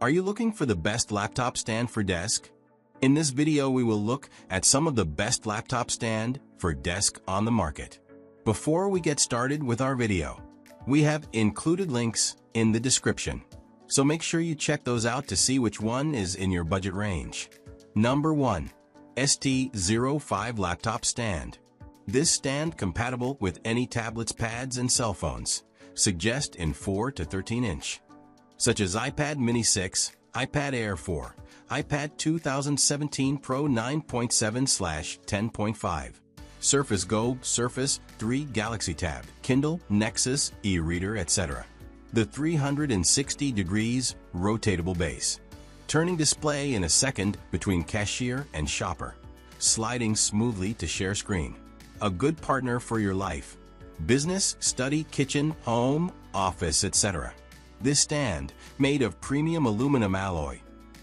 Are you looking for the best laptop stand for desk? In this video, we will look at some of the best laptop stand for desk on the market. Before we get started with our video, we have included links in the description, so make sure you check those out to see which one is in your budget range. Number 1. ST05 Laptop Stand. This stand, compatible with any tablets, pads, and cell phones, suggest in 4 to 13 inch, such as iPad Mini 6, iPad Air 4, iPad 2017 Pro 9.7/10.5, Surface Go, Surface 3 Galaxy Tab, Kindle, Nexus, e-reader, etc. The 360 degrees rotatable base, turning display in a second between cashier and shopper, sliding smoothly to share screen. A good partner for your life, business, study, kitchen, home, office, etc. This stand, made of premium aluminum alloy,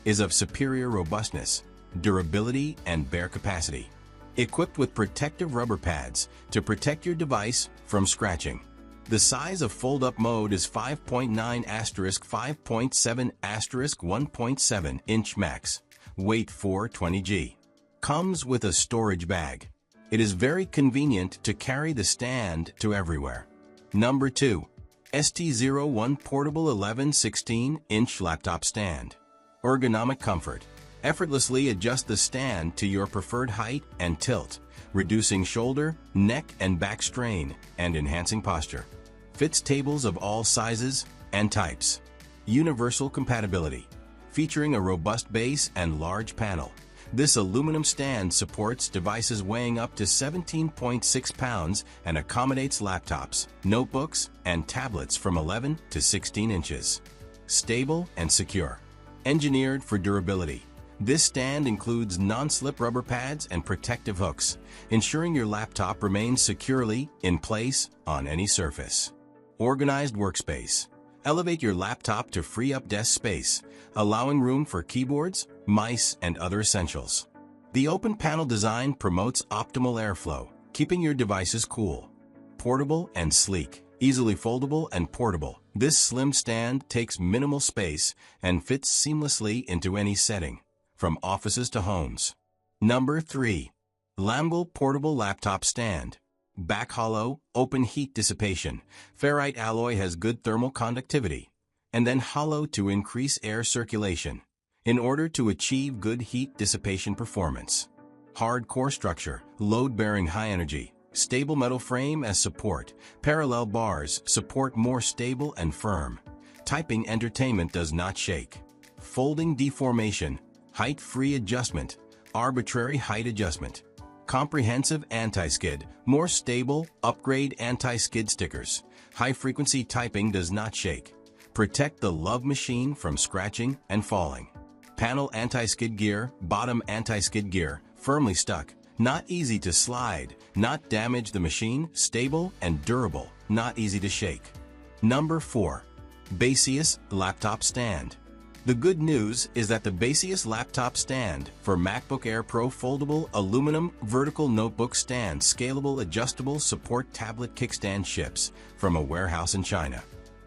is of superior robustness, durability, and bear capacity. Equipped with protective rubber pads to protect your device from scratching. The size of fold-up mode is 5.9*5.7*1.7 inch max. Weight 420g. Comes with a storage bag. It is very convenient to carry the stand to everywhere. Number 2. ST01 Portable 11/16-inch Laptop Stand. Ergonomic comfort. Effortlessly adjust the stand to your preferred height and tilt, reducing shoulder, neck, and back strain, and enhancing posture. Fits tables of all sizes and types. Universal compatibility. Featuring a robust base and large panel, this aluminum stand supports devices weighing up to 17.6 pounds and accommodates laptops, notebooks, and tablets from 11 to 16 inches. Stable and secure. Engineered for durability. This stand includes non-slip rubber pads and protective hooks, ensuring your laptop remains securely in place on any surface. Organized workspace. Elevate your laptop to free up desk space, allowing room for keyboards, mice, and other essentials. The open panel design promotes optimal airflow, keeping your devices cool. Portable and sleek. Easily foldable and portable. This slim stand takes minimal space and fits seamlessly into any setting, from offices to homes. Number 3. Lamgool Portable Laptop Stand. Back hollow, open heat dissipation. Ferrite alloy has good thermal conductivity, and then hollow to increase air circulation, in order to achieve good heat dissipation performance. Hard core structure, load-bearing, high energy. Stable metal frame as support. Parallel bars support more stable and firm. Typing entertainment does not shake. Folding deformation. Height-free adjustment. Arbitrary height adjustment. Comprehensive anti-skid. More stable, upgrade anti-skid stickers. High-frequency typing does not shake. Protect the love machine from scratching and falling. Panel anti-skid gear. Bottom anti-skid gear. Firmly stuck. Not easy to slide, not damage the machine, stable and durable, not easy to shake. Number 4. Baseus Laptop Stand. The good news is that the Baseus Laptop Stand for MacBook Air Pro foldable aluminum vertical notebook stand, scalable, adjustable, support tablet kickstand ships from a warehouse in China.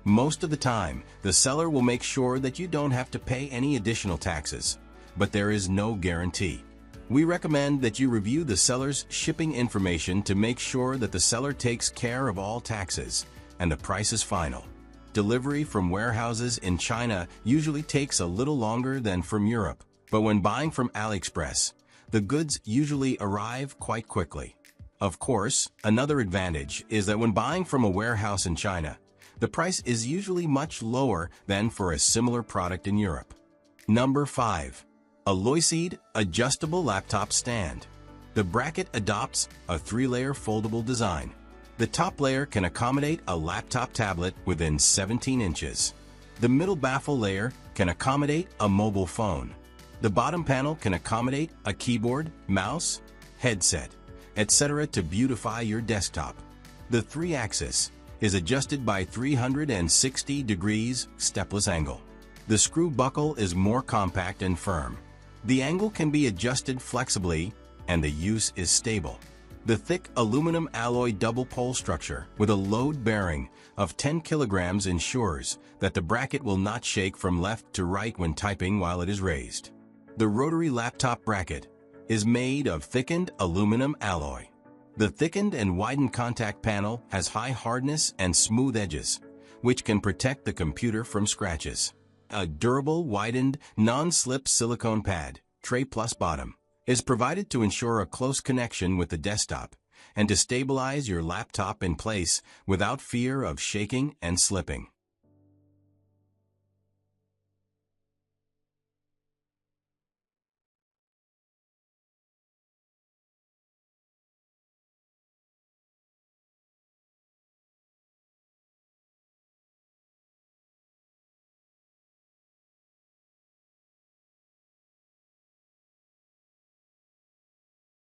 Most of the time, the seller will make sure that you don't have to pay any additional taxes, but there is no guarantee. We recommend that you review the seller's shipping information to make sure that the seller takes care of all taxes and the price is final. Delivery from warehouses in China usually takes a little longer than from Europe, but when buying from AliExpress, the goods usually arrive quite quickly. Of course, another advantage is that when buying from a warehouse in China, the price is usually much lower than for a similar product in Europe. Number 5. ALLOYSEED Adjustable Laptop Stand. The bracket adopts a 3-layer foldable design. The top layer can accommodate a laptop tablet within 17 inches. The middle baffle layer can accommodate a mobile phone. The bottom panel can accommodate a keyboard, mouse, headset, etc. to beautify your desktop. The 3-axis is adjusted by 360 degrees stepless angle. The screw buckle is more compact and firm. The angle can be adjusted flexibly, and the use is stable. The thick aluminum alloy double pole structure with a load bearing of 10 kilograms ensures that the bracket will not shake from left to right when typing while it is raised. The rotary laptop bracket is made of thickened aluminum alloy. The thickened and widened contact panel has high hardness and smooth edges, which can protect the computer from scratches. A durable, widened, non-slip silicone pad, tray plus bottom, is provided to ensure a close connection with the desktop and to stabilize your laptop in place without fear of shaking and slipping.